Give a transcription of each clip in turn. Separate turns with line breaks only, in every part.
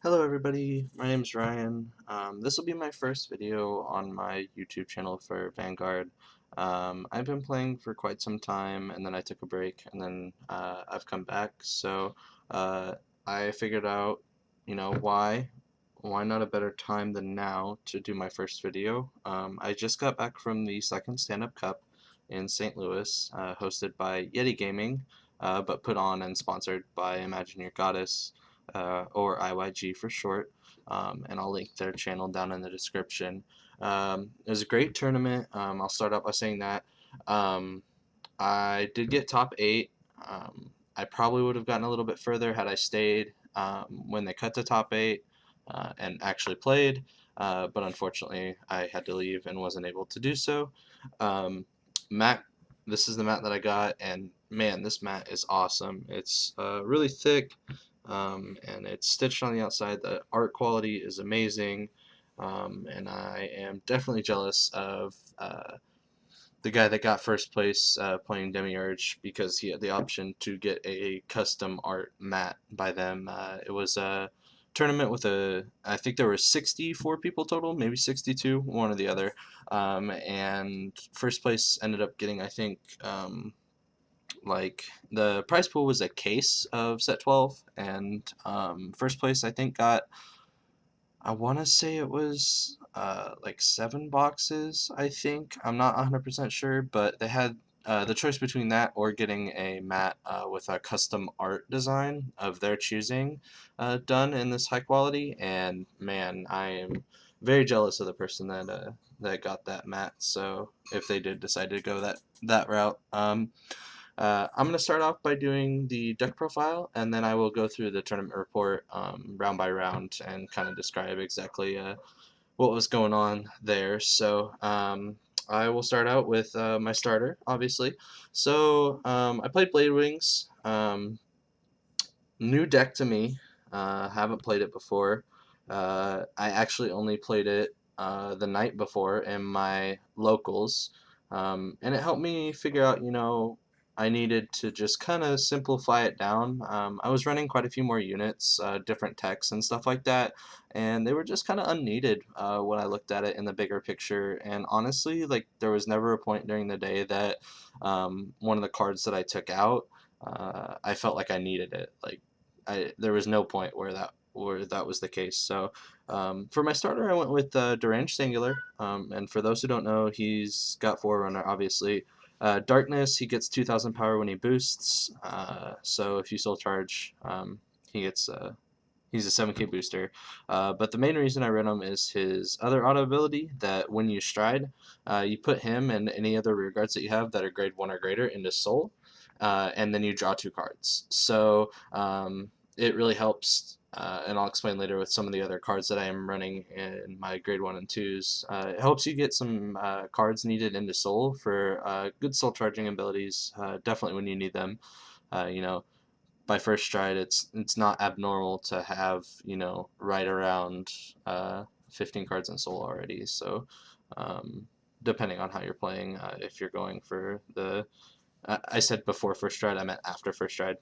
Hello everybody, my name is Ryan. This will be my first video on my YouTube channel for Vanguard. I've been playing for quite some time and then I took a break and then I've come back. So I figured out, why not a better time than now to do my first video. I just got back from the second stand-up cup in St. Louis, hosted by Yeti Gaming, but put on and sponsored by Imagine Your Goddess, or IYG for short, and I'll link their channel down in the description. It was a great tournament. I'll start out by saying that um, I did get top 8. I probably would have gotten a little bit further had I stayed when they cut to top 8 and actually played, but unfortunately I had to leave and wasn't able to do so. Um, Mat, this is the mat that I got, and man, this mat is awesome. It's really thick, and it's stitched on the outside. The art quality is amazing, and I am definitely jealous of the guy that got first place playing Demiurge because he had the option to get a custom art mat by them. It was a tournament with I think there were 64 people total, maybe 62, one or the other. And first place ended up getting, I think, like the prize pool was a case of set 12, and first place I think got, I want to say it was like 7 boxes, I think. I'm not 100% sure, but they had the choice between that or getting a mat with a custom art design of their choosing done in this high quality. And man, I am very jealous of the person that got that mat. So if they did decide to go that route. I'm going to start off by doing the deck profile, and then I will go through the tournament report round by round and kind of describe exactly what was going on there. So I will start out with my starter, obviously. So I played Bladewings. New deck to me. Haven't played it before. I actually only played it the night before in my locals, and it helped me figure out, I needed to just kind of simplify it down. I was running quite a few more units, different techs and stuff like that, and they were just kind of unneeded when I looked at it in the bigger picture. And honestly, like there was never a point during the day that one of the cards that I took out, I felt like I needed it. Like there was no point where that was the case. So for my starter, I went with Deranged Singular, and for those who don't know, he's got Forerunner, obviously. Darkness, he gets 2,000 power when he boosts. So if you soul charge, he gets he's a 7k booster. But the main reason I run him is his other auto ability that when you stride, you put him and any other rear guards that you have that are grade 1 or greater into soul, and then you draw 2 cards. So it really helps, and I'll explain later with some of the other cards that I am running in my grade 1 and 2s. It helps you get some cards needed into soul for good soul charging abilities, definitely when you need them. You know, by first stride, it's not abnormal to have, right around 15 cards in soul already. So depending on how you're playing, if you're going for I said before first stride, I meant after first stride.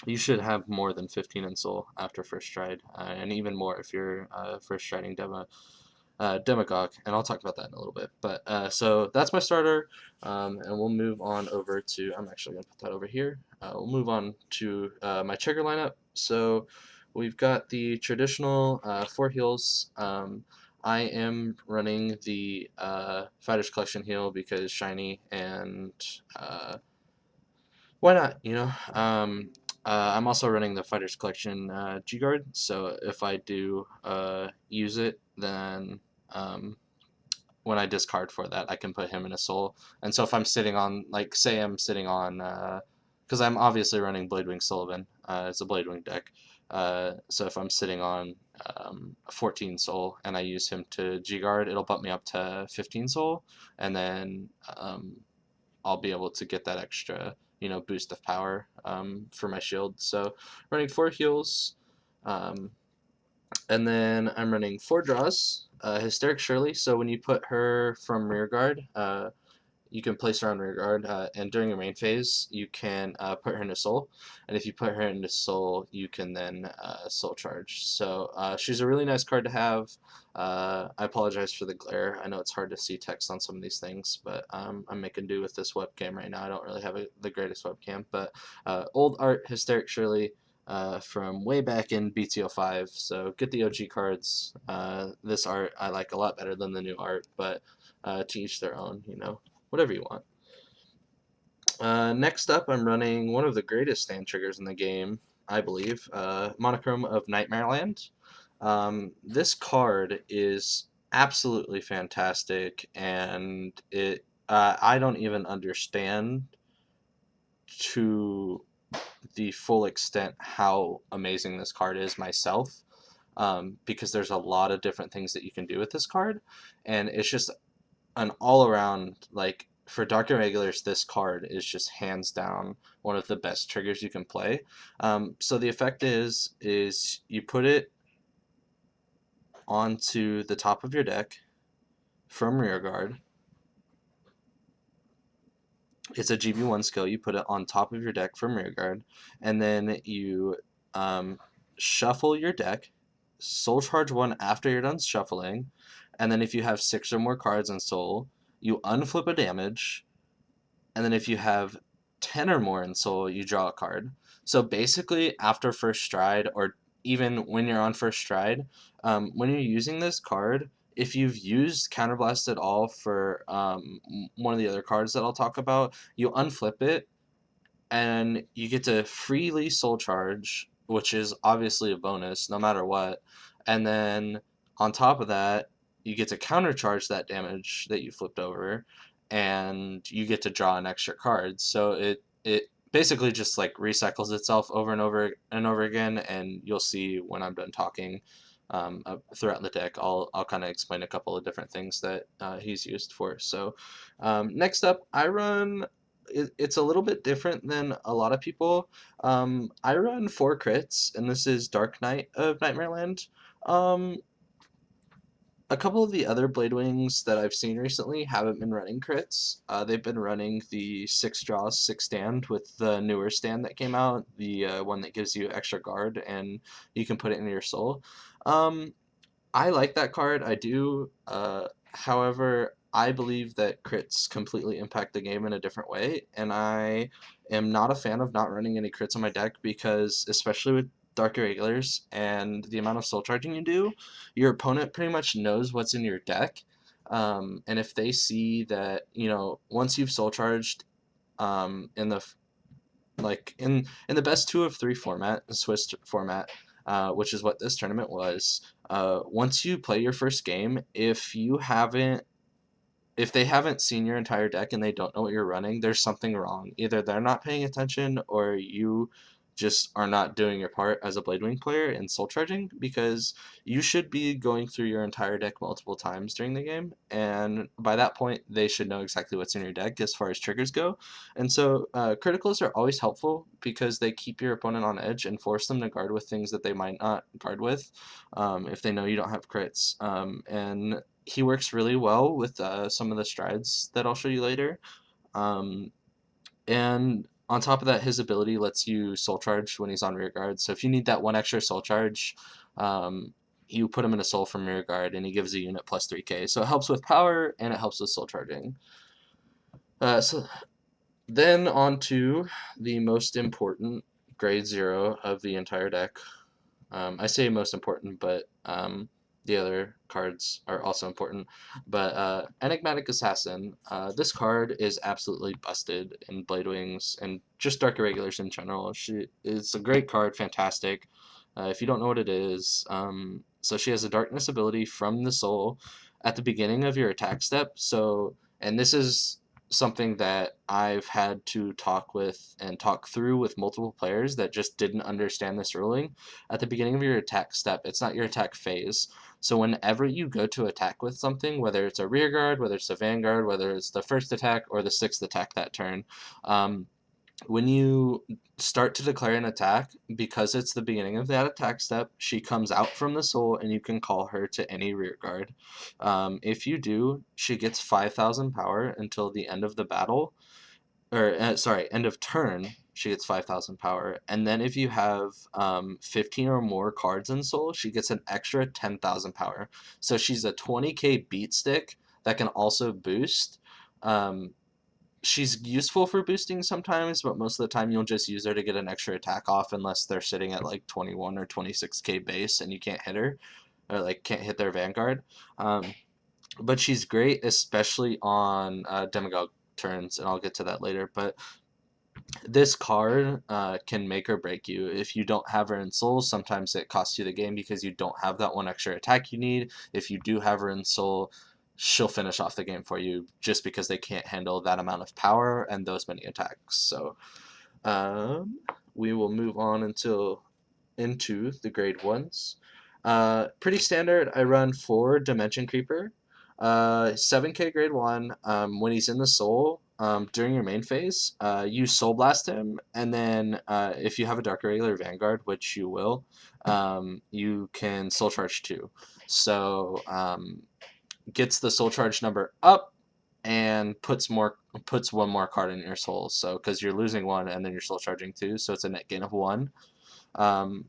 You should have more than 15 in soul after first stride, and even more if you're first striding demagogue, and I'll talk about that in a little bit. But so that's my starter, and we'll move on over to, I'm actually going to put that over here. We'll move on to my trigger lineup. So we've got the traditional 4 heals. I am running the Fighters Collection heal because shiny, and why not, I'm also running the Fighters Collection G-Guard, so if I do use it, then when I discard for that, I can put him in a soul. And so if I'm sitting on, like, say I'm sitting on, because I'm obviously running Bladewing Sullivan, it's a Bladewing deck, so if I'm sitting on 14 soul and I use him to G-Guard, it'll bump me up to 15 soul, and then I'll be able to get that extra, boost of power for my shield. So running 4 heals, um, and then I'm running 4 draws. Hysteric Shirley. So when you put her from rear guard, you can place her on rear guard, and during your main phase, you can put her into soul, and if you put her into soul, you can then soul charge. So she's a really nice card to have. I apologize for the glare. I know it's hard to see text on some of these things, but I'm making do with this webcam right now. I don't really have the greatest webcam, but old art, Hysteric Shirley, from way back in BTO5. So get the OG cards. This art I like a lot better than the new art, but to each their own, whatever you want. Next up, I'm running one of the greatest stand triggers in the game, I believe, Monochrome of Nightmareland. This card is absolutely fantastic, and I don't even understand to the full extent how amazing this card is myself, because there's a lot of different things that you can do with this card, and it's just an all around, like, for Dark Irregulars, this card is just hands down one of the best triggers you can play. So the effect is you put it onto the top of your deck from rear guard. It's a GB1 skill. You put it on top of your deck from rear guard, and then you shuffle your deck, soul charge one after you're done shuffling, and then if you have 6 or more cards in soul, you unflip a damage, and then if you have 10 or more in soul, you draw a card. So basically, after first stride, or even when you're on first stride, when you're using this card, if you've used Counterblast at all for one of the other cards that I'll talk about, you unflip it, and you get to freely soul charge, which is obviously a bonus no matter what. And then on top of that, you get to countercharge that damage that you flipped over, and you get to draw an extra card. So it basically just like recycles itself over and over and over again, and you'll see when I'm done talking throughout the deck, I'll kind of explain a couple of different things that he's used for. So next up, I run. It's a little bit different than a lot of people. I run 4 crits, and this is Dark Knight of Nightmareland. Um, a couple of the other Bladewings that I've seen recently haven't been running crits. They've been running the 6 draws, 6 stand with the newer stand that came out, the one that gives you extra guard and you can put it in your soul. I like that card, I do. However, I believe that crits completely impact the game in a different way, and I am not a fan of not running any crits on my deck because, especially with Dark Irregulars and the amount of soul charging you do, your opponent pretty much knows what's in your deck. And if they see that, once you've soul charged in the in the best 2 of 3 format, the Swiss format, which is what this tournament was. Once you play your first game, if they haven't seen your entire deck and they don't know what you're running, there's something wrong. Either they're not paying attention, or you just are not doing your part as a Bladewing player in soul charging, because you should be going through your entire deck multiple times during the game, and by that point they should know exactly what's in your deck as far as triggers go. And so criticals are always helpful because they keep your opponent on edge and force them to guard with things that they might not guard with, if they know you don't have crits. And he works really well with some of the strides that I'll show you later. And on top of that, his ability lets you soul charge when he's on rear guard. So if you need that one extra soul charge, you put him in a soul from rear guard, and he gives a unit plus 3k. So it helps with power, and it helps with soul charging. So then on to the most important grade 0 of the entire deck. I say most important, but the other cards are also important. But Enigmatic Assassin, this card is absolutely busted in Bladewings and just Dark Irregulars in general. It's a great card, fantastic. If you don't know what it is, so she has a darkness ability from the soul at the beginning of your attack step. So, and this is something that I've had to talk through with multiple players that just didn't understand this ruling. At the beginning of your attack step, it's not your attack phase. So whenever you go to attack with something, whether it's a rear guard, whether it's a vanguard, whether it's the first attack or the 6th attack that turn, when you start to declare an attack, because it's the beginning of that attack step, she comes out from the soul and you can call her to any rear guard. If you do, she gets 5,000 power until the end of the battle, or sorry, end of turn. She gets 5,000 power, and then if you have 15 or more cards in soul, she gets an extra 10,000 power. So she's a 20k beat stick that can also boost. Um, she's useful for boosting sometimes, but most of the time you'll just use her to get an extra attack off unless they're sitting at like 21 or 26k base and you can't hit her, or like can't hit their vanguard. Um, but she's great, especially on demagogue turns, and I'll get to that later. But this card can make or break you. If you don't have her in soul, sometimes it costs you the game because you don't have that one extra attack you need. If you do have her in soul, she'll finish off the game for you just because they can't handle that amount of power and those many attacks. So we will move on into the grade ones. Pretty standard. I run 4 Dimension Creeper. 7k grade 1. When he's in the soul, during your main phase, you soul blast him, and then if you have a Dark Irregular Vanguard, which you will, you can soul charge 2. So gets the soul charge number up and puts one more card in your soul. So because you're losing 1 and then you're soul charging 2, so it's a net gain of 1.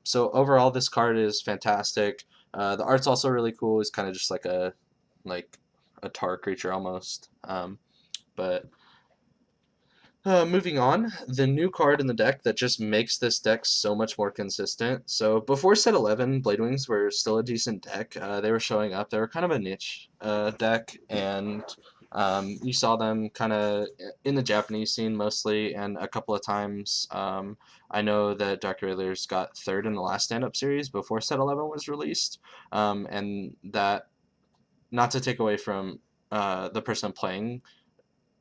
So overall, this card is fantastic. The art's also really cool. It's kind of just like a tar creature almost. But moving on, the new card in the deck that just makes this deck so much more consistent. So before set 11, Bladewings were still a decent deck. They were showing up. They were kind of a niche deck, and you saw them kind of in the Japanese scene mostly, and a couple of times. I know that Dark Railers got third in the last stand-up series before set 11 was released, and that, not to take away from the person playing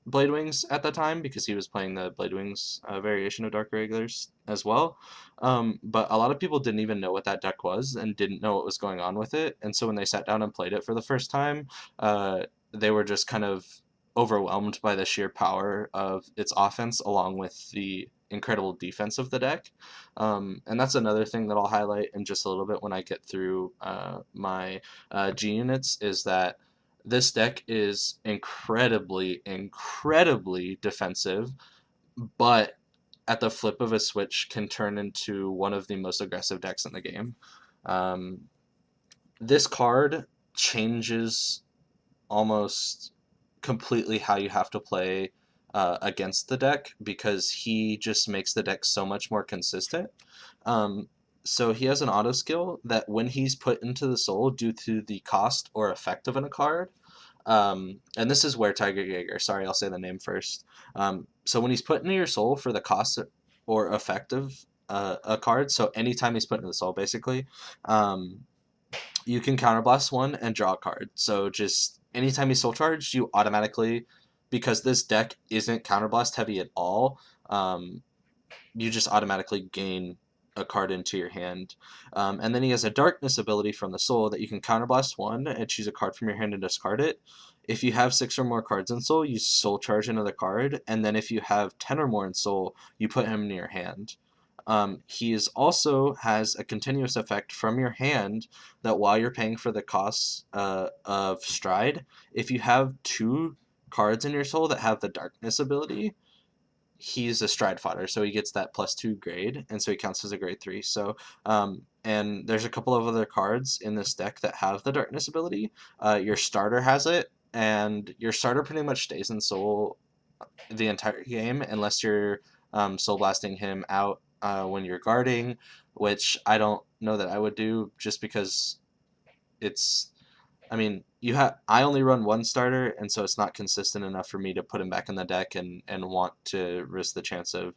Bladewings at the time, because he was playing the Bladewings variation of Dark Regulars as well. But a lot of people didn't even know what that deck was and didn't know what was going on with it. And so when they sat down and played it for the first time, they were just kind of overwhelmed by the sheer power of its offense along with the incredible defense of the deck. And that's another thing that I'll highlight in just a little bit when I get through my G units, is that this deck is incredibly, incredibly defensive, but at the flip of a switch can turn into one of the most aggressive decks in the game. Um, this card changes almost completely how you have to play against the deck, because he just makes the deck so much more consistent. So he has an auto skill that when he's put into the soul due to the cost or effect of a card, and this is where Tiger Jaeger, sorry, I'll say the name first. So when he's put into your soul for the cost or effect of a card, so anytime he's put into the soul, basically, you can counterblast 1 and draw a card. So just anytime he's soul charged, you automatically, because this deck isn't counterblast heavy at all, you just automatically gain a card into your hand. And then he has a darkness ability from the soul that you can counterblast 1 and choose a card from your hand and discard it. If you have 6 or more cards in soul, you soul charge another card, and then if you have 10 or more in soul, you put him in your hand. He is also has a continuous effect from your hand that while you're paying for the costs of stride, if you have 2 cards in your soul that have the darkness ability, he's a stride fodder, so he gets that +2 grade, and so he counts as a grade 3. So, and there's a couple of other cards in this deck that have the darkness ability. Your starter has it, and your starter pretty much stays in soul the entire game unless you're soul blasting him out when you're guarding, which I don't know that I would do, just because it's, I mean, I only run 1 starter, and so it's not consistent enough for me to put him back in the deck and want to risk the chance of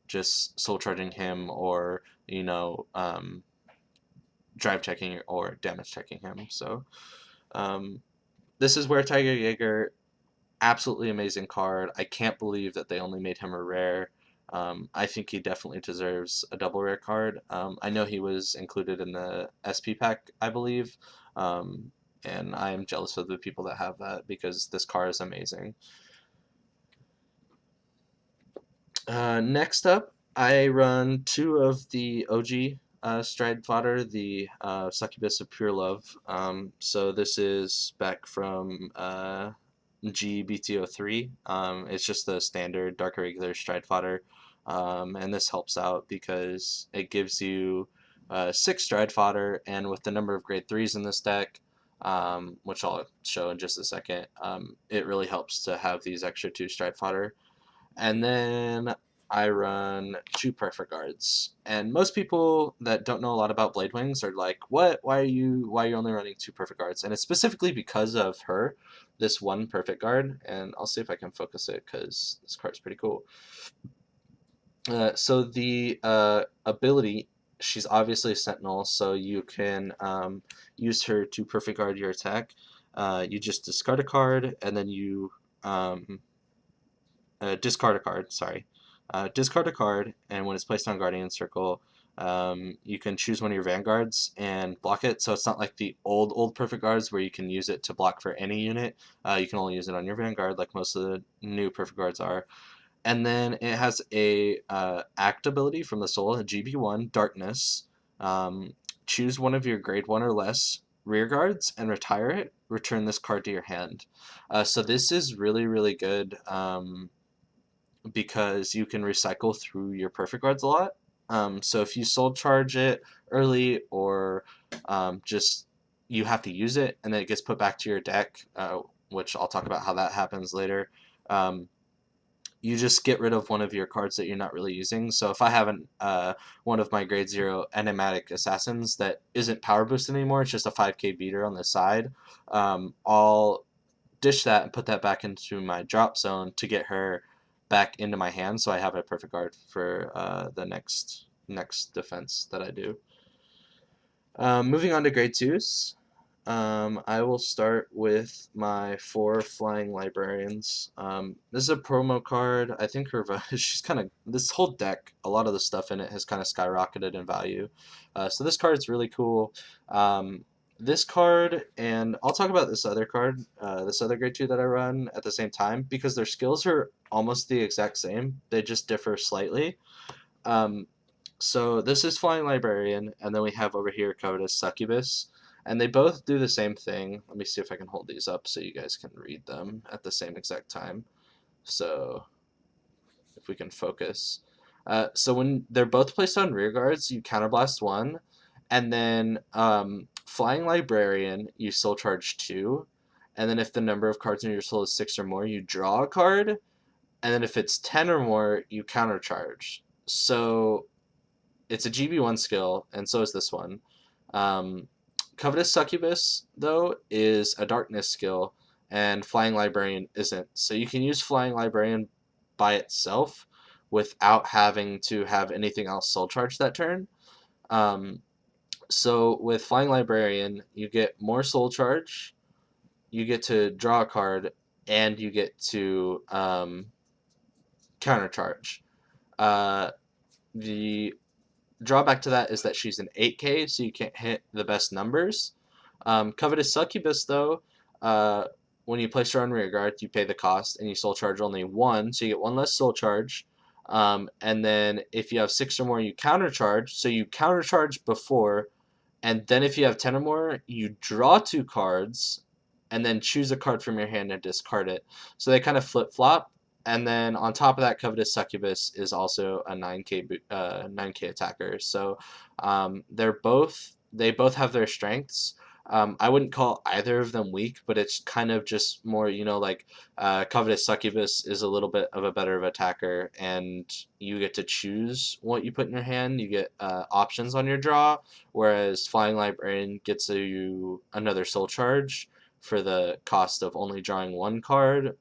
just soul charging him, or drive checking or damage checking him. So this is where Tiger Jaeger, absolutely amazing card. I can't believe that they only made him a rare. I think he definitely deserves a double rare card. I know he was included in the SP pack, I believe, and I am jealous of the people that have that, because this card is amazing. Next up, I run two of the OG Stride fodder, the Succubus of Pure Love. So this is back from GBTO3. It's just the standard dark irregular Stride fodder. And this helps out because it gives you six Stride fodder, and with the number of grade threes in this deck, which I'll show in just a second, it really helps to have these extra two Stride fodder. And then I run two perfect guards. And most people that don't know a lot about Bladewings are like, "What? Why are you only running two perfect guards?" And it's specifically because of her, this one perfect guard. And I'll see if I can focus it because this card's pretty cool. So the ability, she's obviously a Sentinel, so you can use her to perfect guard your attack. You just discard a card, and then you discard a card. Sorry, discard a card, and when it's placed on Guardian Circle, you can choose one of your vanguards and block it. So it's not like the old perfect guards where you can use it to block for any unit. You can only use it on your vanguard, like most of the new perfect guards are. And then it has a act ability from the soul, a GB1 Darkness. Choose one of your grade 1 or less rear guards and retire it. Return this card to your hand. So this is really, really good. Because you can recycle through your perfect guards a lot. So if you soul charge it early, or just you have to use it and then it gets put back to your deck, which I'll talk about how that happens later. You just get rid of one of your cards that you're not really using. So if I have one of my grade 0 enigmatic assassins that isn't power boosted anymore, it's just a 5k beater on the side, I'll dish that and put that back into my drop zone to get her back into my hand, so I have a perfect guard for the next defense that I do. Moving on to grade 2s, I will start with my 4 flying librarians. This is a promo card. I think her she's kind of, this whole deck, a lot of the stuff in it has kind of skyrocketed in value. So this card is really cool. This card, and I'll talk about this other card, this other grade 2 that I run at the same time, because their skills are almost the exact same. They just differ slightly. Um, so this is Flying Librarian, and then we have over here Covetous Succubus, and they both do the same thing. Let me see if I can hold these up so you guys can read them at the same exact time. So if we can focus. So when they're both placed on rear guards, you counterblast 1, and then Flying Librarian, you soul charge 2, and then if the number of cards in your soul is 6 or more, you draw a card, and then if it's 10 or more, you countercharge. So it's a GB1 skill, and so is this one. Covetous Succubus, though, is a darkness skill, and Flying Librarian isn't. So you can use Flying Librarian by itself without having to have anything else soul charge that turn. So with Flying Librarian, you get more soul charge, you get to draw a card, and you get to countercharge. The drawback to that is that she's an 8k, so you can't hit the best numbers. Covetous Succubus, though, when you place her on rear guard, you pay the cost, and you soul charge only 1, so you get 1 less soul charge. And then if you have 6 or more, you countercharge, so you countercharge before, and then if you have 10 or more, you draw 2 cards, and then choose a card from your hand and discard it. So they kind of flip-flop. And then on top of that, Covetous Succubus is also a 9k attacker. So they both have their strengths. I wouldn't call either of them weak, but it's kind of just more, like Covetous Succubus is a little bit of a better attacker, and you get to choose what you put in your hand. You get options on your draw, whereas Flying Librarian gets you another soul charge for the cost of only drawing 1 card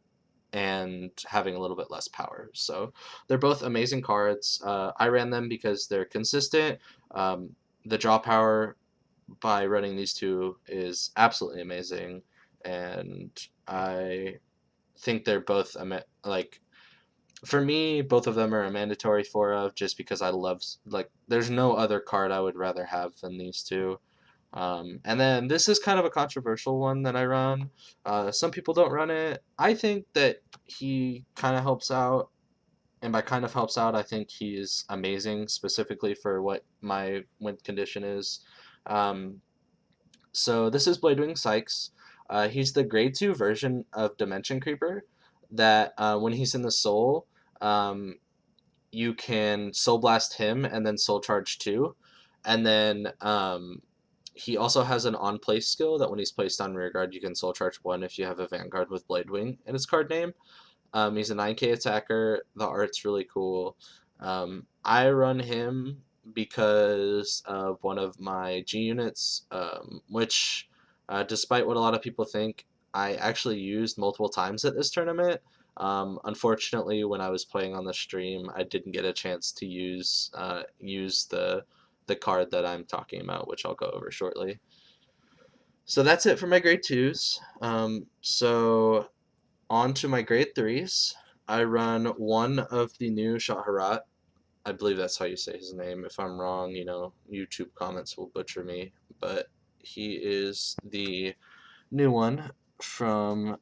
and having a little bit less power. So they're both amazing cards. I ran them because they're consistent. The draw power by running these two is absolutely amazing, and I think they're both like, for me, both of them are a mandatory 4 of, just because I love, like, there's no other card I would rather have than these two. And then this is kind of a controversial one that I run. Some people don't run it. I think that he kind of helps out. and by kind of helps out, I think he's amazing, specifically for what my wind condition is. Um, so this is Bladewing Sykes. He's the grade 2 version of Dimension Creeper that when he's in the soul, um, you can soul blast him and then soul charge 2. And then he also has an on place skill that when he's placed on rearguard, you can soul charge 1 if you have a Vanguard with Bladewing in his card name. He's a 9k attacker. The art's really cool. I run him because of one of my G units, which, despite what a lot of people think, I actually used multiple times at this tournament. Unfortunately, when I was playing on the stream, I didn't get a chance to use the card that I'm talking about, which I'll go over shortly. So that's it for my grade twos. So on to my grade threes. I run one of the new Shaharat. I believe that's how you say his name. If I'm wrong, YouTube comments will butcher me. But he is the new one from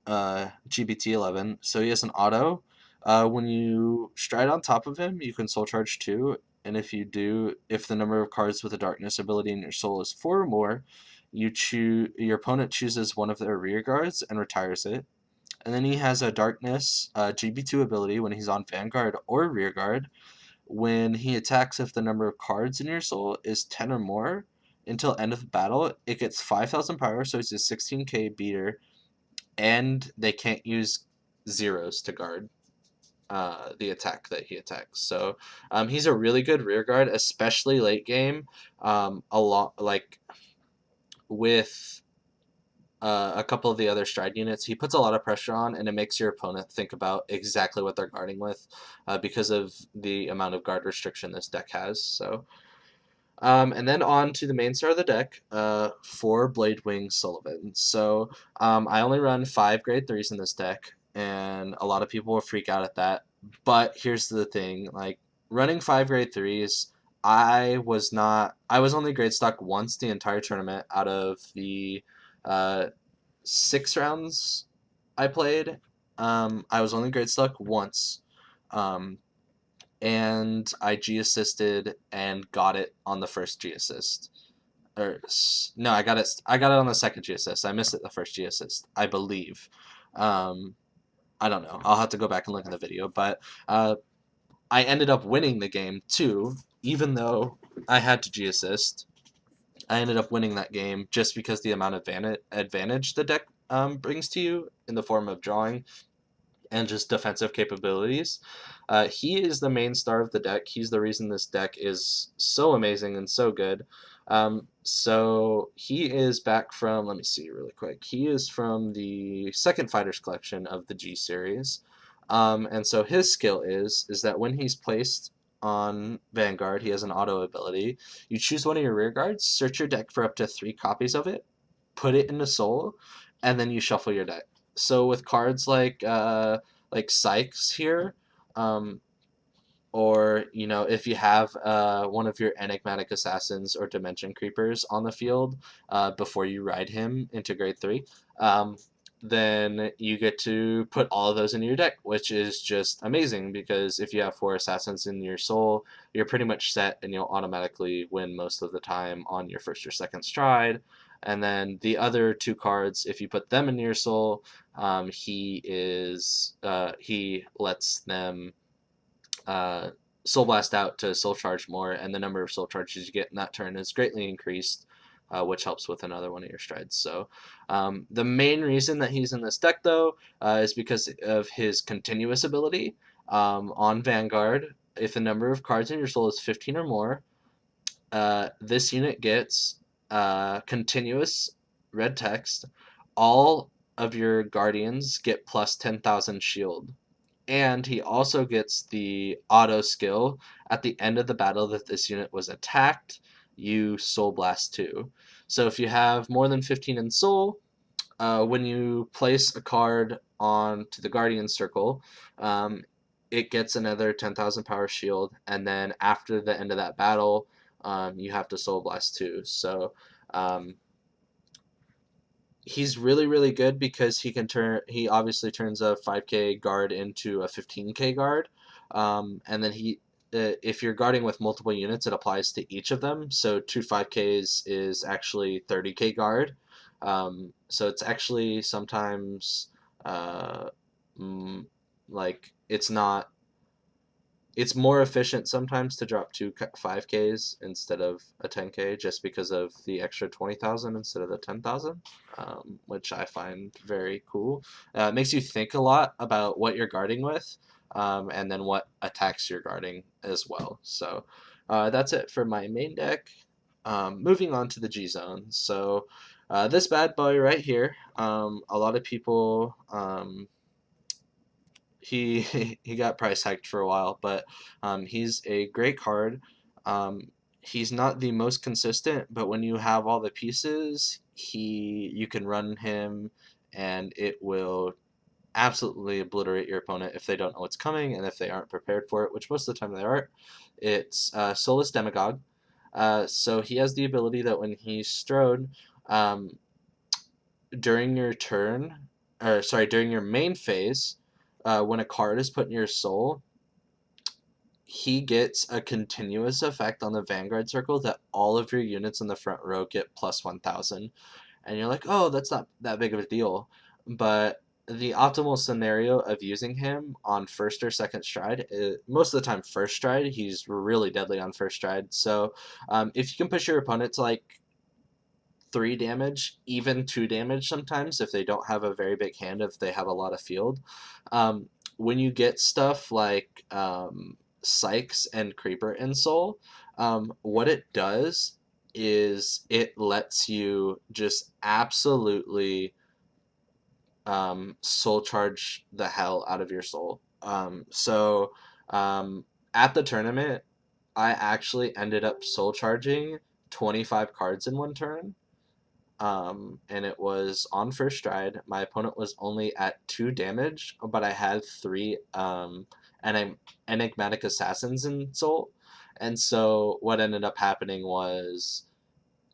GBT11. So he has an auto. When you stride on top of him, you can soul charge 2. And if you do, if the number of cards with a darkness ability in your soul is 4 or more, your opponent chooses one of their rear guards and retires it. And then he has a Darkness GB2 ability when he's on Vanguard or Rearguard. When he attacks, if the number of cards in your soul is 10 or more, until end of battle, it gets 5,000 power, so it's a 16k beater, and they can't use zeros to guard the attack that he attacks. So he's a really good rearguard, especially late game. A lot like with a couple of the other stride units, he puts a lot of pressure on, and it makes your opponent think about exactly what they're guarding with because of the amount of guard restriction this deck has. So, and then on to the main star of the deck for Bladewing Sullivan. So, I only run 5 grade 3s in this deck, and a lot of people will freak out at that. But here's the thing, like, running 5 grade 3s, I was only grade stuck once the entire tournament out of the 6 rounds I played. I was only grade stuck once, um, and I G assisted and got it on the first G assist. Or no, I got it. I got it on the second G assist. I missed it the first G assist, I believe. Um, I don't know. I'll have to go back and look at the video, but I ended up winning the game too, even though I had to G assist. I ended up winning that game just because the amount of advantage the deck brings to you in the form of drawing and just defensive capabilities. He is the main star of the deck. He's the reason this deck is so amazing and so good. So he is back from, let me see really quick. He is from the second Fighters collection of the G series. And so his skill is that when he's placed on Vanguard, he has an auto ability. You choose one of your rear guards, search your deck for up to 3 copies of it, put it into Soul, and then you shuffle your deck. So with cards like Sykes here, um, or if you have one of your enigmatic assassins or dimension creepers on the field before you ride him into grade 3, then you get to put all of those into your deck, which is just amazing because if you have 4 assassins in your soul, you're pretty much set and you'll automatically win most of the time on your first or second stride. And then the other 2 cards, if you put them in your soul, he lets them soul blast out to soul charge more, and the number of soul charges you get in that turn is greatly increased, which helps with another one of your strides. So the main reason that he's in this deck, though, is because of his continuous ability. On Vanguard, if the number of cards in your soul is 15 or more, this unit gets continuous red text. All of your guardians get plus 10,000 shield. And he also gets the auto skill at the end of the battle that this unit was attacked, you Soul Blast 2. So if you have more than 15 in Soul, when you place a card onto the Guardian Circle, it gets another 10,000 power shield, and then after the end of that battle, you have to Soul Blast 2. So he's really really good because he obviously turns a 5k guard into a 15k guard, and then if you're guarding with multiple units, it applies to each of them. So two 5ks is actually 30k guard. So it's actually sometimes uh, mm, like it's more efficient sometimes to drop two 5Ks instead of a 10K just because of the extra 20,000 instead of the 10,000, which I find very cool. It makes you think a lot about what you're guarding with, and then what attacks you're guarding as well. So that's it for my main deck. Moving on to the G zone. So this bad boy right here, a lot of people. He he got price hiked for a while, but he's a great card. He's not the most consistent, but when you have all the pieces, you can run him, and it will absolutely obliterate your opponent if they don't know what's coming and if they aren't prepared for it, which most of the time they aren't. It's Soulless Demagogue. So he has the ability that when he's strode, um, during your turn, or sorry, during your main phase, when a card is put in your soul, he gets a continuous effect on the Vanguard circle that all of your units in the front row get plus 1,000. And you're like, oh, that's not that big of a deal. But the optimal scenario of using him on first or second stride, most of the time first stride, he's really deadly on first stride. So if you can push your opponent to like 3 damage, even 2 damage sometimes if they don't have a very big hand, if they have a lot of field. When you get stuff like Sykes and Creeper in Soul, what it does is it lets you just absolutely soul charge the hell out of your soul. Um, at the tournament, I actually ended up soul charging 25 cards in one turn, and it was on first stride. My opponent was only at 2 damage, but I had three enigmatic assassins in soul, and so what ended up happening was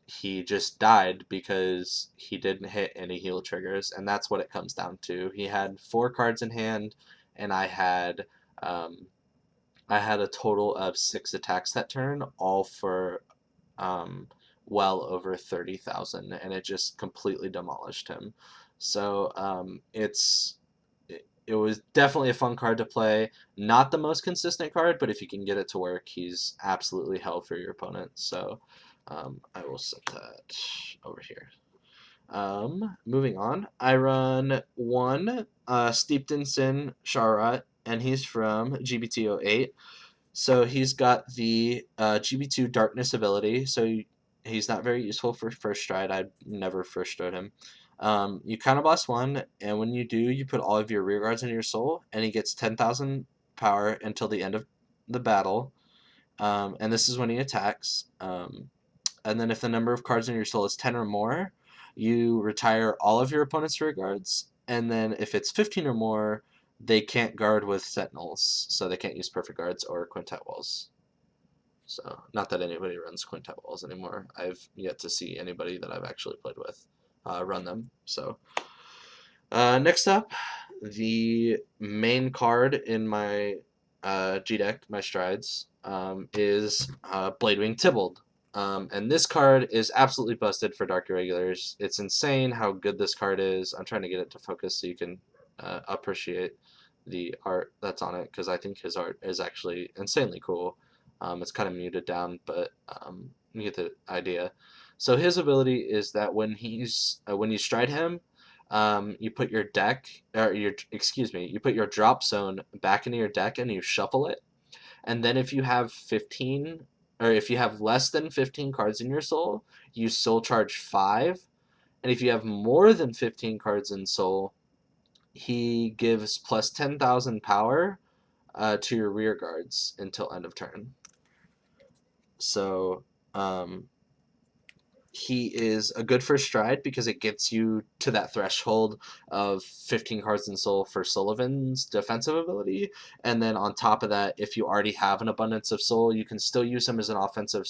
he just died because he didn't hit any heal triggers, and that's what it comes down to. He had 4 cards in hand, and um, I had a total of 6 attacks that turn, all for um, well over 30,000, and it just completely demolished him. So it was definitely a fun card to play. Not the most consistent card, but if you can get it to work, he's absolutely hell for your opponent. So I will set that over here. Moving on, I run one Steeped in Sin Sharrat, and he's from GBT08. So he's got the GB2 Darkness ability, so he's not very useful for first stride. I'd never first stride him. You counterblast one, and when you do, you put all of your rear guards in your soul, and he gets 10,000 power until the end of the battle. And this is when he attacks. And then if the number of cards in your soul is 10 or more, you retire all of your opponent's rear guards. And then if it's 15 or more, they can't guard with sentinels, so they can't use perfect guards or quintet walls. So, not that anybody runs quintet walls anymore. I've yet to see anybody that I've actually played with run them. So, next up, the main card in my G deck, my strides, is Bladewing Tybalt. And this card is absolutely busted for Dark Irregulars. It's insane how good this card is. I'm trying to get it to focus so you can appreciate the art that's on it, because I think his art is actually insanely cool. It's kind of muted down, but you get the idea. So his ability is that when you stride him, you put your deck, or you put your drop zone back into your deck and you shuffle it. And then if you have 15, or if you have less than 15 cards in your soul, you soul charge 5. And if you have more than 15 cards in soul, he gives plus 10,000 power to your rear guards until end of turn. So, he is a good first stride because it gets you to that threshold of 15 cards in soul for Sullivan's defensive ability. And then on top of that, if you already have an abundance of soul, you can still use him as an offensive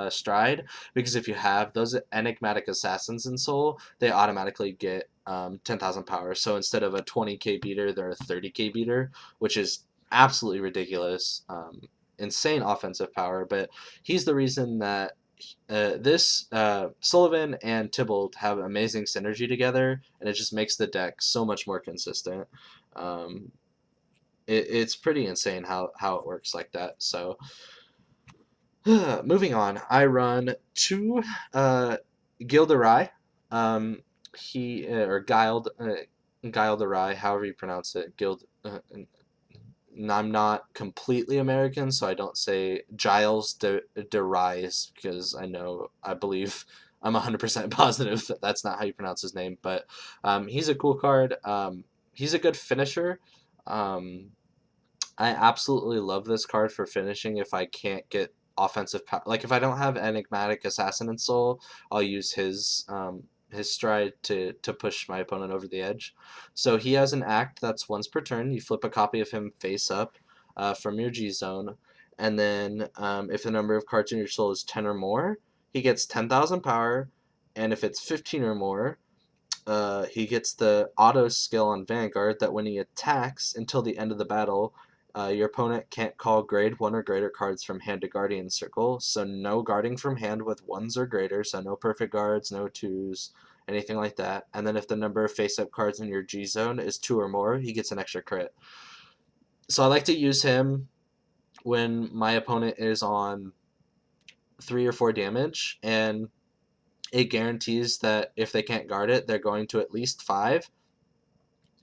stride, because if you have those enigmatic assassins in soul, they automatically get 10,000 power. So instead of a 20k beater, they're a 30k beater, which is absolutely ridiculous. Insane offensive power, but he's the reason that this Sullivan and Tybalt have amazing synergy together, and it just makes the deck so much more consistent. Um, it's pretty insane how it works like that. So, moving on, I run two Gilderai. He or Gilderai, however you pronounce it. I'm not completely American, so I don't say Giles de Rise, because I believe, I'm 100% positive that that's not how you pronounce his name. But he's a cool card. He's a good finisher. Um, I absolutely love this card for finishing if I can't get offensive power. Like if I don't have Enigmatic Assassin and Soul, I'll use his stride to push my opponent over the edge. So he has an act that's once per turn. You flip a copy of him face up from your G zone, and then if the number of cards in your soul is 10 or more, he gets 10,000 power, and if it's 15 or more, he gets the auto skill on Vanguard that when he attacks until the end of the battle, your opponent can't call grade 1 or greater cards from hand to Guardian Circle, so no guarding from hand with 1s or greater, so no perfect guards, no 2s, anything like that. And then if the number of face-up cards in your G zone is 2 or more, he gets an extra crit. So I like to use him when my opponent is on 3 or 4 damage, and it guarantees that if they can't guard it, they're going to at least 5.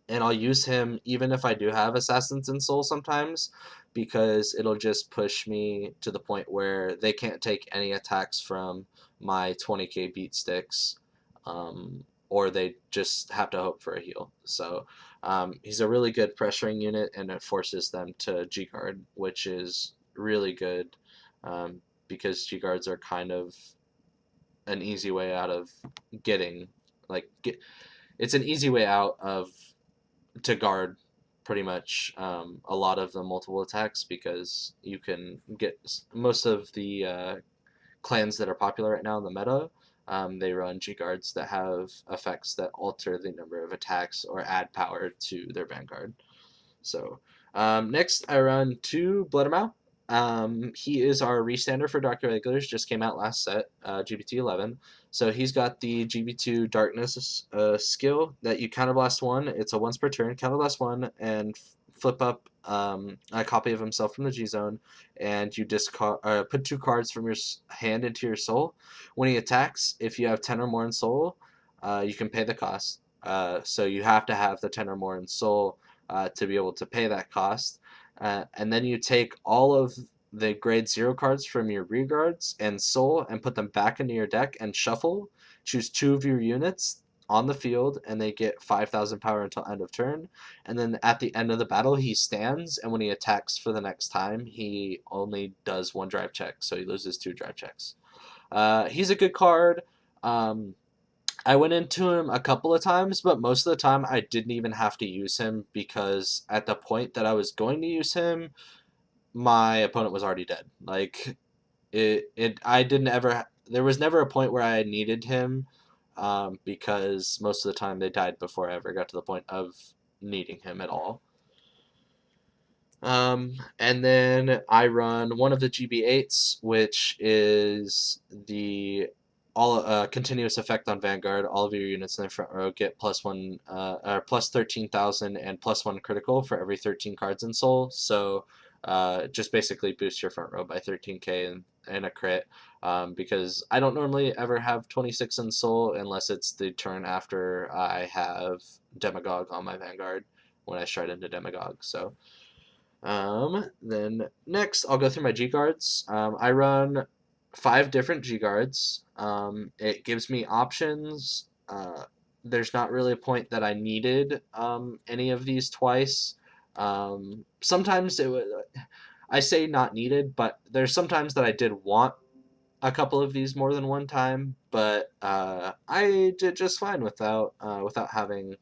And I'll use him even if I do have Assassins in Soul sometimes, because it'll just push me to the point where they can't take any attacks from my 20k beat sticks, or they just have to hope for a heal. So he's a really good pressuring unit, and it forces them to G-Guard, which is really good, because G-Guards are kind of an easy way out of getting, it's an easy way out of to guard pretty much a lot of the multiple attacks, because you can get most of the clans that are popular right now in the meta. They run G guards that have effects that alter the number of attacks or add power to their Vanguard. So next, I run two Bladewing. He is our restander for Dr. Regulars, just came out last set, GBT 11. So he's got the GB2 Darkness skill that you counterblast one. It's a once per turn, counterblast one, and flip up a copy of himself from the G zone, and you put 2 cards from your hand into your soul. When he attacks, if you have 10 or more in soul, you can pay the cost. So you have to have the 10 or more in soul to be able to pay that cost. And then you take all of the grade 0 cards from your rear guards and soul and put them back into your deck and shuffle. Choose 2 of your units on the field, and they get 5,000 power until end of turn. And then at the end of the battle, he stands, and when he attacks for the next time, he only does 1 drive check, so he loses 2 drive checks. He's a good card. I went into him a couple of times, but most of the time I didn't even have to use him, because at the point that I was going to use him, my opponent was already dead. Like I didn't ever. There was never a point where I needed him, because most of the time they died before I ever got to the point of needing him at all. And then I run one of the GB8s, which is the all continuous effect on Vanguard. All of your units in the front row get +1 or plus 13,000 and +1 critical for every 13 cards in Soul. So just basically boost your front row by 13k and a crit. Because I don't normally ever have 26 in Soul unless it's the turn after I have Demagogue on my Vanguard, when I stride into Demagogue. So then next, I'll go through my G guards. I run 5 different G guards. It gives me options. There's not really a point that I needed any of these twice. Sometimes I say not needed, but there's sometimes that I did want a couple of these more than one time, but I did just fine without having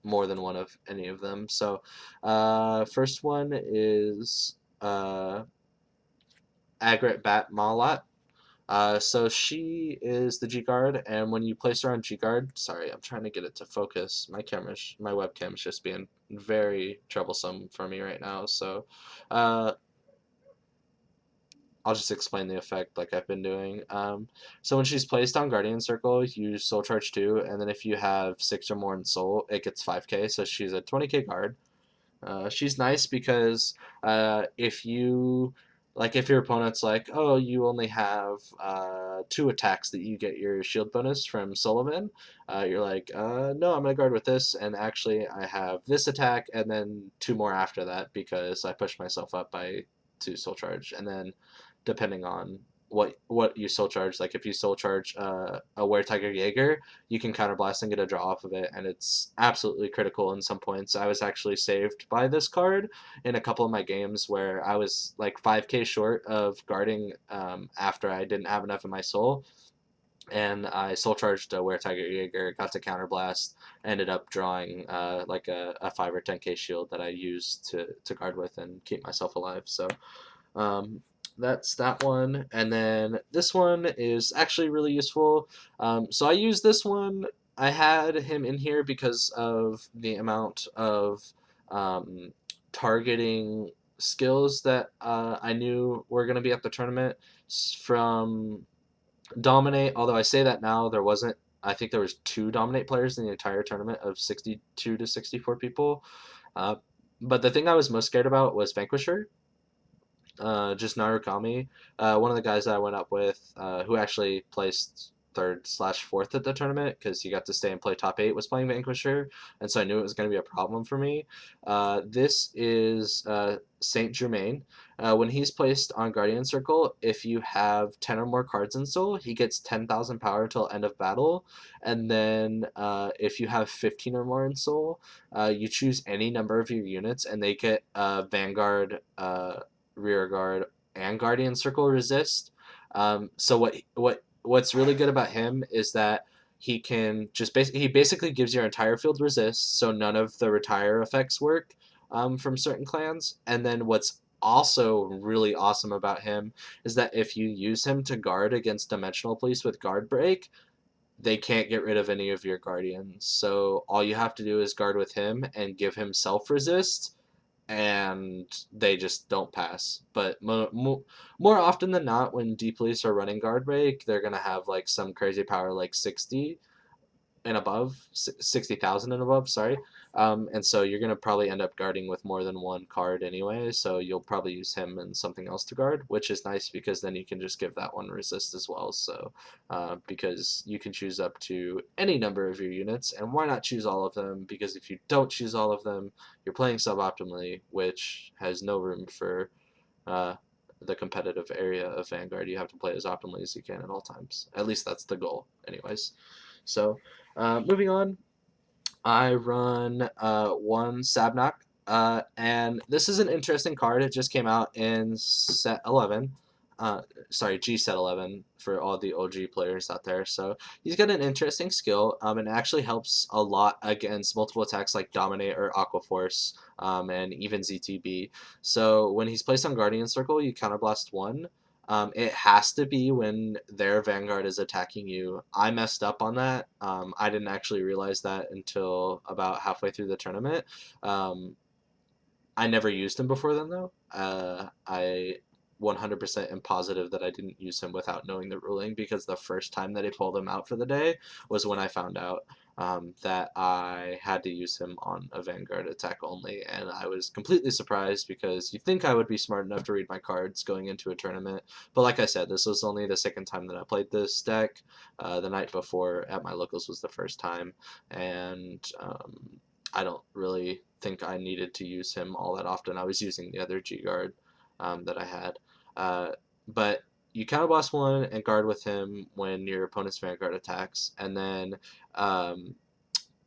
more than one of any of them. So, first one is Agrit Bat Malat. So she is the G guard, and when you place her on G guard, sorry, I'm trying to get it to focus. My webcam's just being very troublesome for me right now. So, uh, I'll just explain the effect like I've been doing. So when she's placed on Guardian Circle, you Soul Charge 2, and then if you have 6 or more in Soul, it gets 5k, so she's a 20k guard. She's nice because if your opponent's like, oh, you only have 2 attacks that you get your shield bonus from Sullivan, you're like, no, I'm going to guard with this, and actually I have this attack, and then 2 more after that because I pushed myself up by 2 Soul Charge, and then depending on what you soul charge. Like if you soul charge a Were Tiger Jaeger, you can counterblast and get a draw off of it, and it's absolutely critical in some points. I was actually saved by this card in a couple of my games where I was like 5k short of guarding after I didn't have enough in my soul. And I soul charged a Were Tiger Jaeger, got to counterblast, ended up drawing like a 5 or 10k shield that I used to guard with and keep myself alive. So um, that's that one. And then this one is actually really useful. So I use this one. I had him in here because of the amount of um, targeting skills that I knew were going to be at the tournament from Dominate. Although I say that now, there wasn't. I think there was 2 Dominate players in the entire tournament of 62 to 64 people. Uh, but the thing I was most scared about was Vanquisher, just Narukami, one of the guys that I went up with, who actually placed third/fourth at the tournament because he got to stay and play top 8, was playing Vanquisher, and so I knew it was going to be a problem for me. This is Saint Germain. When he's placed on Guardian Circle, if you have 10 or more cards in Soul, he gets 10,000 power till end of battle, and then if you have 15 or more in Soul, you choose any number of your units, and they get Vanguard. Rear guard, and Guardian Circle resist. So what's really good about him is that he basically gives your entire field resist, so none of the retire effects work from certain clans. And then what's also really awesome about him is that if you use him to guard against Dimensional Police with guard break, they can't get rid of any of your guardians. So all you have to do is guard with him and give him self resist, and they just don't pass. But more often than not, when D police are running guard break, they're gonna have like some crazy power like 60 and above, 60,000 and above. Sorry, and so you're gonna probably end up guarding with more than one card anyway. So you'll probably use him and something else to guard, which is nice because then you can just give that one resist as well. So because you can choose up to any number of your units, and why not choose all of them? Because if you don't choose all of them, you're playing suboptimally, which has no room for uh, the competitive area of Vanguard. You have to play as optimally as you can at all times. At least that's the goal, anyways. So, moving on, I run 1 Sabnak, and this is an interesting card. It just came out in set 11. Sorry, G set 11 for all the OG players out there. So he's got an interesting skill, and it actually helps a lot against multiple attacks like Dominate or Aqua Force, and even ZTB. So when he's placed on Guardian Circle, you counterblast 1. It has to be when their Vanguard is attacking you. I messed up on that. I didn't actually realize that until about halfway through the tournament. Um, I never used him before then, though. I 100% am positive that I didn't use him without knowing the ruling, because the first time that he pulled him out for the day was when I found out that I had to use him on a Vanguard attack only, and I was completely surprised because you think I would be smart enough to read my cards going into a tournament, but like I said, this was only the second time that I played this deck. The night before at my locals was the first time, and I don't really think I needed to use him all that often. I was using the other G guard that I had. But you counterblast 1 and guard with him when your opponent's Vanguard attacks. And then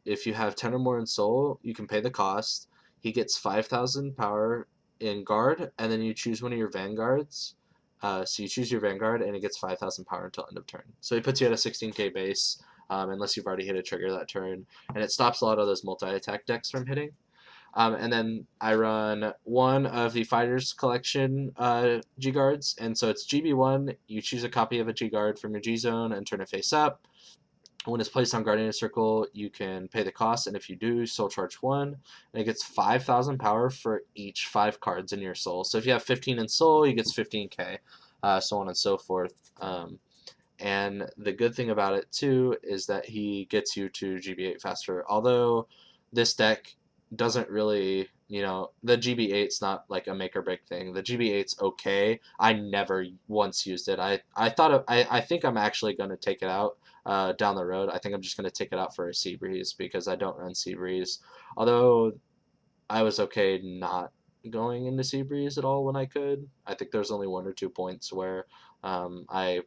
if you have 10 or more in Soul, you can pay the cost. He gets 5,000 power in guard, and then you choose one of your Vanguards. So you choose your Vanguard, and it gets 5,000 power until end of turn. So it puts you at a 16k base, unless you've already hit a trigger that turn, and it stops a lot of those multi-attack decks from hitting. And then I run one of the Fighters Collection G Guards, and so it's GB1. You choose a copy of a G Guard from your G zone and turn it face up. When it's placed on Guardian Circle, you can pay the cost, and if you do, Soul Charge 1, and it gets 5,000 power for each 5 cards in your Soul. So if you have 15 in Soul, you get 15k, so on and so forth. And the good thing about it, too, is that he gets you to GB8 faster. Although this deck doesn't really, the GB8's not like a make or break thing. The GB8's okay. I never once used it. I think I'm actually going to take it out down the road. I think I'm just going to take it out for a Sea Breeze because I don't run Sea Breeze. Although I was okay not going into Sea Breeze at all when I could. I think there's only 1 or 2 points where I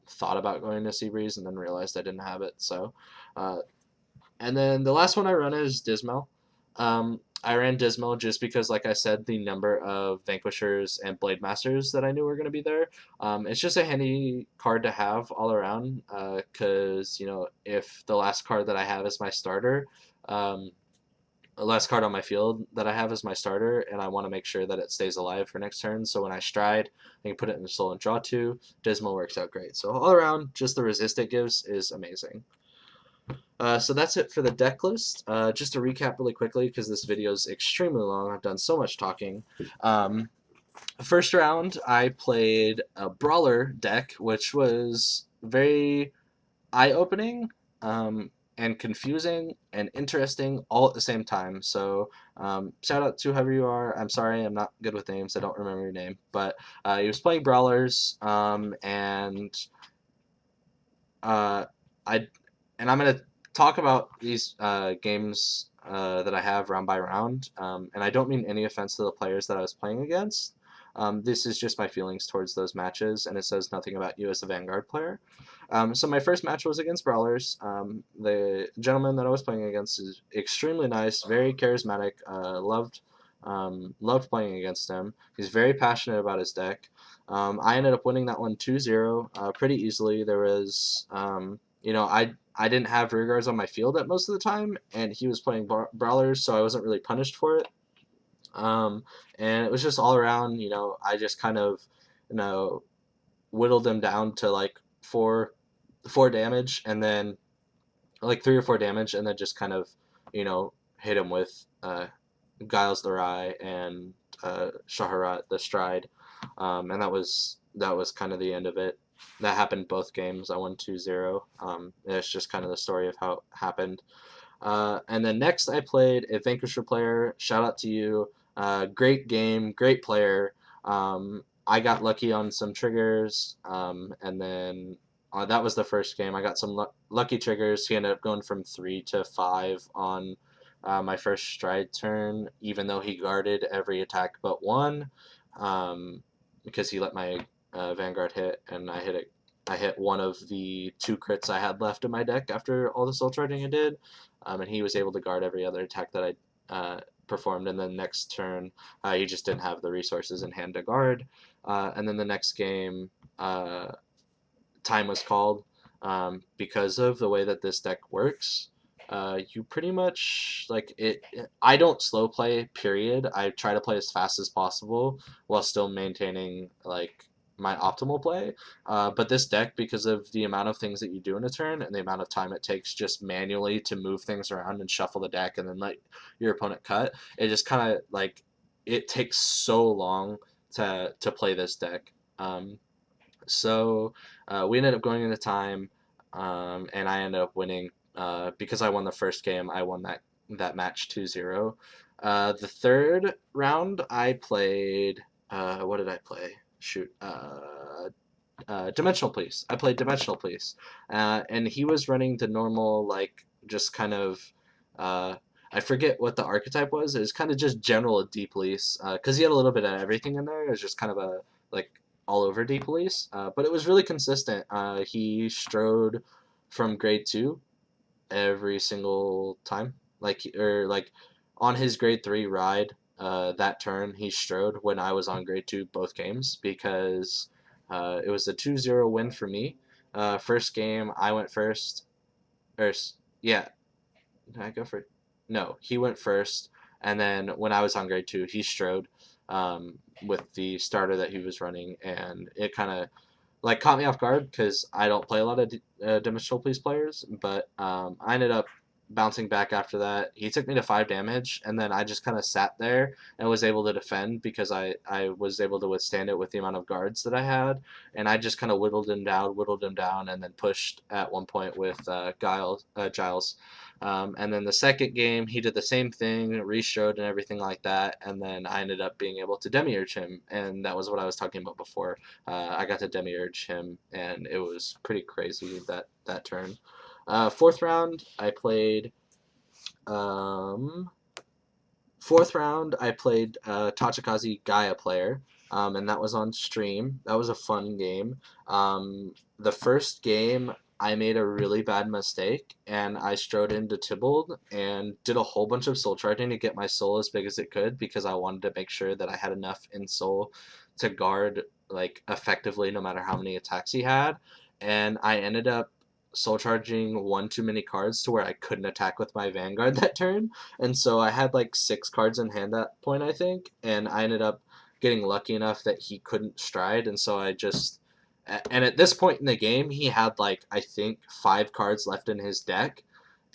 thought about going to Sea Breeze and then realized I didn't have it. So, and then the last one I run is Dismal. I ran Dismal just because, like I said, the number of Vanquishers and Blade Masters that I knew were going to be there. It's just a handy card to have all around because, if the last card that I have is my starter, the last card on my field that I have is my starter, and I want to make sure that it stays alive for next turn. So when I stride, I can put it in the soul and draw 2. Dismal works out great. So all around, just the resist it gives is amazing. So that's it for the deck list. Just to recap really quickly, because this video is extremely long. I've done so much talking. First round, I played a Brawler deck, which was very eye-opening and confusing and interesting all at the same time. So shout out to whoever you are. I'm sorry, I'm not good with names. I don't remember your name. But he was playing Brawlers, and I and I'm gonna talk about these games that I have round by round, and I don't mean any offense to the players that I was playing against. This is just my feelings towards those matches, and it says nothing about you as a Vanguard player. So my first match was against Brawlers. The gentleman that I was playing against is extremely nice, very charismatic. Loved playing against him. He's very passionate about his deck. I ended up winning that one 2-0 pretty easily. There was, I didn't have rear guards on my field at most of the time, and he was playing Brawlers, so I wasn't really punished for it. And it was just all around, I just kind of, whittled them down to like four damage, and then like 3 or 4 damage, and then just kind of, hit him with Giles the Rye and Shaharat the Stride, and that was kind of the end of it. That happened both games. I won 2-0. It's just kind of the story of how it happened. And then next I played a Vanquisher player. Shout out to you. Great game, great player. I got lucky on some triggers, and then that was the first game. I got some lucky triggers. He ended up going from 3 to 5 on my first stride turn, even though he guarded every attack but one, because he let my Vanguard hit, and I hit it. I hit one of the 2 crits I had left in my deck after all the soul charging I did, and he was able to guard every other attack that I performed. And then next turn, he just didn't have the resources in hand to guard. And then the next game, time was called because of the way that this deck works. You pretty much like it. I don't slow play. Period. I try to play as fast as possible while still maintaining like my optimal play. But this deck, because of the amount of things that you do in a turn and the amount of time it takes just manually to move things around and shuffle the deck and then let your opponent cut, it just kind of like it takes so long to play this deck. So we ended up going into time, and I ended up winning because I won the first game. I won that match 2-0. The third round, I played. What did I play? Shoot. Dimensional Police. I played Dimensional Police, and he was running the normal like just kind of. I forget what the archetype was. It was kind of just general D Police because he had a little bit of everything in there. It was just kind of a like all over D Police, but it was really consistent. He strode from grade 2 every single time, like on his grade 3 ride. That turn he strode when I was on grade 2 both games because It was a 2-0 win for me. First game, I went first. Or, yeah, did I go for? No, he went first. And then when I was on grade 2, he strode with the starter that he was running. And it kind of like caught me off guard because I don't play a lot of dimensional police players, but I ended up bouncing back after that. He took me to 5 damage, and then I just kind of sat there and was able to defend because I was able to withstand it with the amount of guards that I had, and I just kind of whittled him down, and then pushed at one point with Giles. And then the second game, he did the same thing, restrode and everything like that, and then I ended up being able to demiurge him, and that was what I was talking about before. I got to demiurge him, and it was pretty crazy that turn. Fourth round, I played. Um, Fourth round, I played Tachikaze Gaia player, and that was on stream. That was a fun game. The first game, I made a really bad mistake, and I strode into Tybalt and did a whole bunch of soul charging to get my soul as big as it could because I wanted to make sure that I had enough in soul to guard like effectively no matter how many attacks he had. And I ended up soul charging one too many cards to where I couldn't attack with my Vanguard that turn. And so I had like 6 cards in hand at that point, I think, and I ended up getting lucky enough that he couldn't stride, and so I just. And at this point in the game, he had like I think 5 cards left in his deck,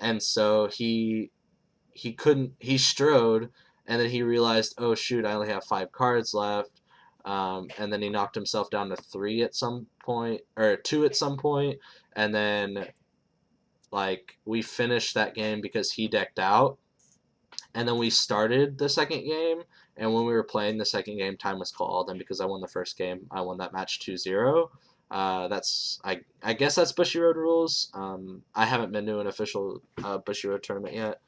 and so he couldn't he strode, and then he realized, oh shoot, I only have 5 cards left, and then he knocked himself down to 3 at some point or 2 at some point, and then like we finished that game because he decked out, and then we started the second game, and when we were playing the second game, time was called, and because I won the first game, I won that match 2-0. That's I guess that's Bushiroad rules. I haven't been to an official Bushiroad tournament yet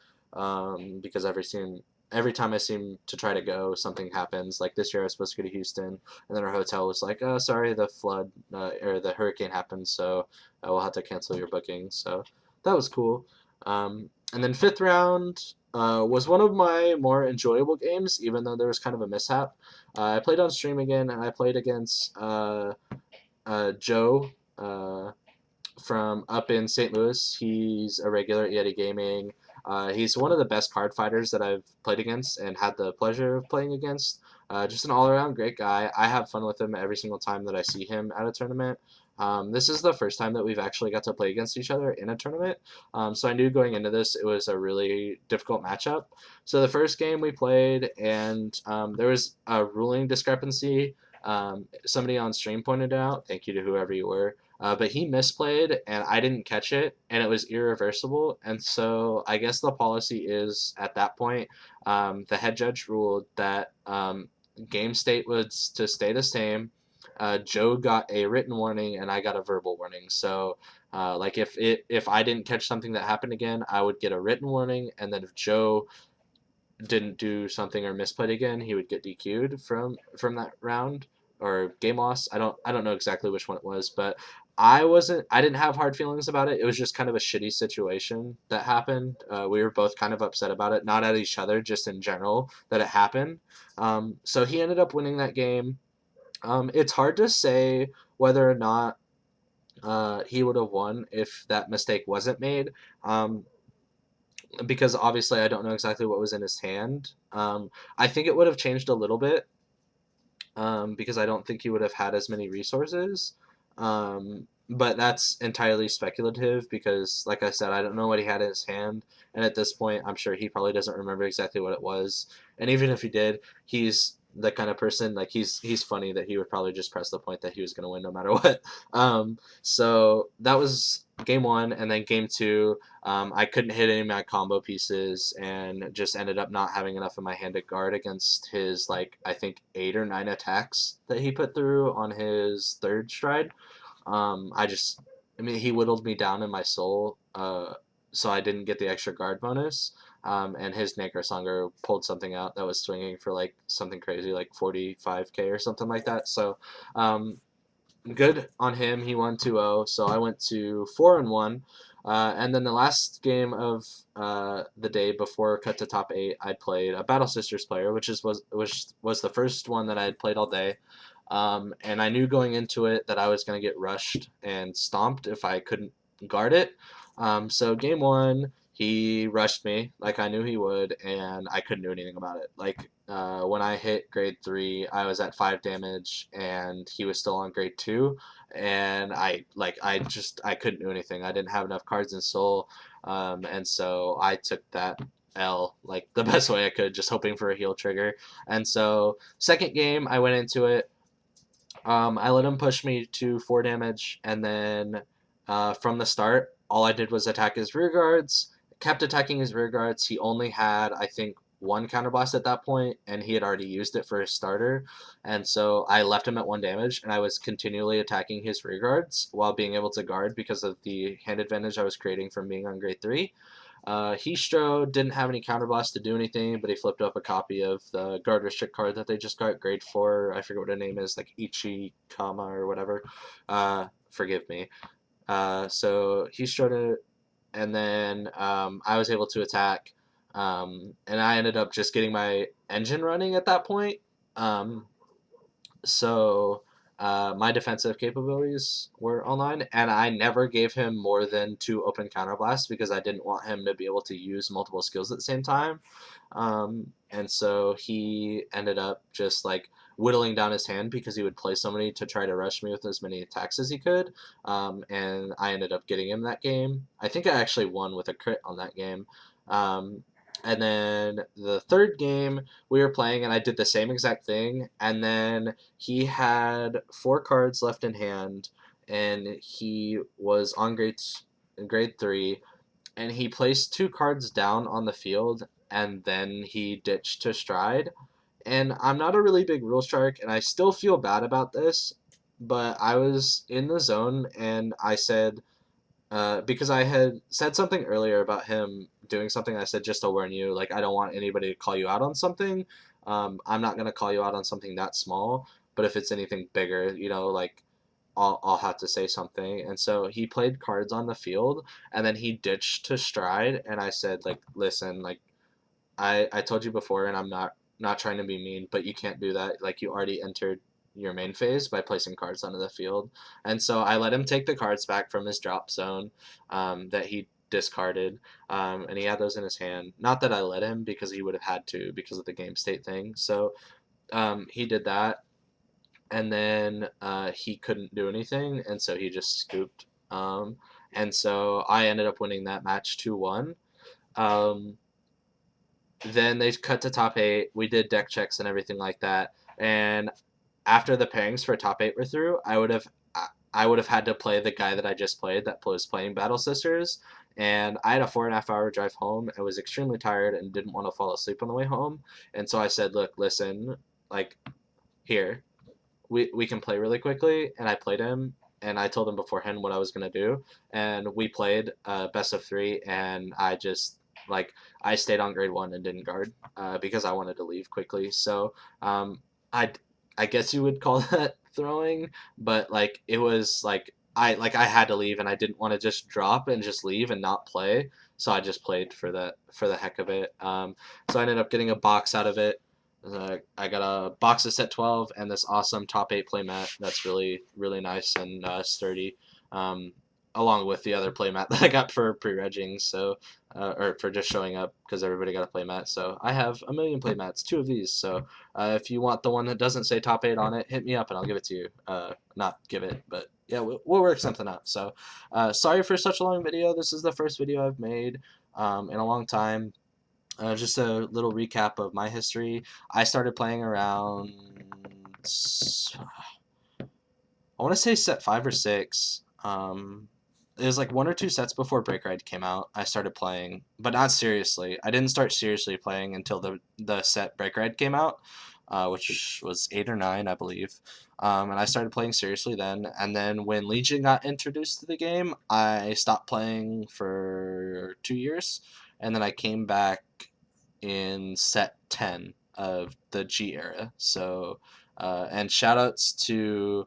because every time I seem to try to go, something happens. Like this year, I was supposed to go to Houston, and then our hotel was like, "Oh, sorry, the flood or the hurricane happened, so we'll have to cancel your booking." So that was cool. And then fifth round was one of my more enjoyable games, even though there was kind of a mishap. I played on stream again, and I played against Joe from up in St. Louis. He's a regular at Yeti Gaming. He's one of the best card fighters that I've played against and had the pleasure of playing against. Just an all-around great guy. I have fun with him every single time that I see him at a tournament. This is the first time that we've actually got to play against each other in a tournament. So I knew going into this it was a really difficult matchup. So the first game we played, and there was a ruling discrepancy. Somebody on stream pointed out. Thank you to whoever you were. But he misplayed, and I didn't catch it, and it was irreversible. And so I guess the policy is at that point, the head judge ruled that game state was to stay the same. Joe got a written warning, and I got a verbal warning. So, like if I didn't catch something that happened again, I would get a written warning, and then if Joe didn't do something or misplayed again, he would get DQ'd from that round or game loss. I don't know exactly which one it was, but I didn't have hard feelings about it. It was just kind of a shitty situation that happened. We were both kind of upset about it, not at each other, just in general that it happened. So he ended up winning that game. It's hard to say whether or not he would have won if that mistake wasn't made. Because obviously I don't know exactly what was in his hand. I think it would have changed a little bit because I don't think he would have had as many resources. But that's entirely speculative because, like I said, I don't know what he had in his hand. And at this point, I'm sure he probably doesn't remember exactly what it was. And even if he did, he's the kind of person, like, he's funny that he would probably just press the point that he was going to win no matter what. So that was game one. And then game two, I couldn't hit any of my combo pieces and just ended up not having enough in my hand to guard against his, like, I think 8 or 9 attacks that he put through on his third stride. I mean, he whittled me down in my soul, so I didn't get the extra guard bonus. And his Necrosonger pulled something out that was swinging for like something crazy, like 45k or something like that. So, good on him. He won 2-0. So I went to 4-1. And then the last game of the day before cut to top 8, I played a Battle Sisters player, which was the first one that I had played all day. And I knew going into it that I was going to get rushed and stomped if I couldn't guard it. So game one, he rushed me like I knew he would, and I couldn't do anything about it. Like when I hit grade 3, I was at 5 damage, and he was still on grade 2, and I couldn't do anything. I didn't have enough cards in soul, and so I took that L like the best way I could, just hoping for a heal trigger. And so second game, I went into it. I let him push me to 4 damage, and then from the start, all I did was attack his rear guards. Kept attacking his rear guards. He only had, I think, one counterblast at that point, and he had already used it for his starter. And so I left him at 1 damage, and I was continually attacking his rear guards while being able to guard because of the hand advantage I was creating from being on grade 3. Histro didn't have any counterblast to do anything, but he flipped up a copy of the guard restrict card that they just got, grade 4. I forget what her name is, like Ichikama or whatever. Forgive me. So Histro, and then I was able to attack, and I ended up just getting my engine running at that point. Um, so my defensive capabilities were online, and I never gave him more than 2 open counterblasts because I didn't want him to be able to use multiple skills at the same time. And so he ended up just like whittling down his hand because he would play so many to try to rush me with as many attacks as he could. And I ended up getting him that game. I think I actually won with a crit on that game. Um, and then the third game we were playing, and I did the same exact thing. And then he had 4 cards left in hand, and he was on grade 3, and he placed 2 cards down on the field, and then he ditched to stride. And I'm not a really big rule shark, and I still feel bad about this, but I was in the zone, and I said, because I had said something earlier about him doing something, I said, just to warn you, like, I don't want anybody to call you out on something. I'm not going to call you out on something that small, but if it's anything bigger, like, I'll have to say something. And so he played cards on the field, and then he ditched to stride, and I said, like, listen, like, I told you before, and I'm not trying to be mean, but you can't do that. Like, you already entered your main phase by placing cards onto the field. And so I let him take the cards back from his drop zone that he discarded, and he had those in his hand. Not that I let him, because he would have had to because of the game state thing. So he did that, and then he couldn't do anything, and so he just scooped. And so I ended up winning that match 2-1. Um, then they cut to top 8. We did deck checks and everything like that. And after the pairings for top 8 were through, I would have had to play the guy that I just played that was playing Battle Sisters. And I had a 4.5 hour drive home. I was extremely tired and didn't want to fall asleep on the way home. And so I said, look, listen, like, here, we can play really quickly. And I played him, and I told him beforehand what I was going to do. And we played best of 3, and I stayed on grade 1 and didn't guard because I wanted to leave quickly. So I I guess you would call that throwing, but like it was like I had to leave, and I didn't want to just drop and just leave and not play. So I just played for the heck of it. So I ended up getting a box out of it. I got a box of set 12 and this awesome top 8 playmat that's really really nice and sturdy. Um, Along with the other playmat that I got for pre-regging, so or for just showing up because everybody got a playmat. So I have a million playmats, 2 of these. So if you want the one that doesn't say top 8 on it, hit me up and I'll give it to you. Not give it, but yeah, we'll work something out. So sorry for such a long video. This is the first video I've made in a long time. Just a little recap of my history. I started playing around, I want to say set 5 or 6. It was like 1 or 2 sets before Break Ride came out. I started playing, but not seriously. I didn't start seriously playing until the set Break Ride came out, which was 8 or 9, I believe. And I started playing seriously then. And then when Legion got introduced to the game, I stopped playing for 2 years, and then I came back in set 10 of the G era. So, and shout outs to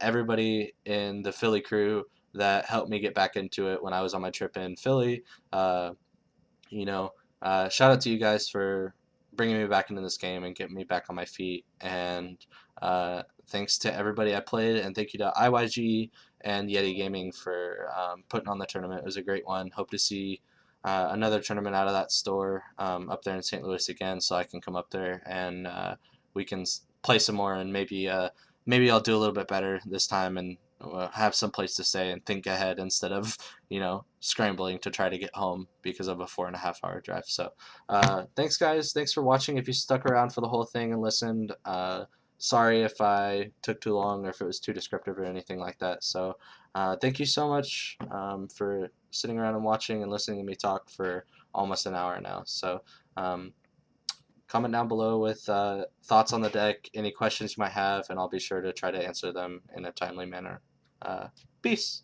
everybody in the Philly crew that helped me get back into it when I was on my trip in Philly. You know, shout out to you guys for bringing me back into this game and getting me back on my feet. And thanks to everybody I played, and thank you to IYG and Yeti Gaming for putting on the tournament. It was a great one. Hope to see another tournament out of that store up there in St. Louis again, so I can come up there and we can play some more, and maybe I'll do a little bit better this time and have some place to stay and think ahead instead of scrambling to try to get home because of a 4.5 hour drive. So thanks guys, thanks for watching. If you stuck around for the whole thing and listened, sorry if I took too long or if it was too descriptive or anything like that. So thank you so much for sitting around and watching and listening to me talk for almost an hour now. So comment down below with thoughts on the deck, any questions you might have, and I'll be sure to try to answer them in a timely manner. Peace.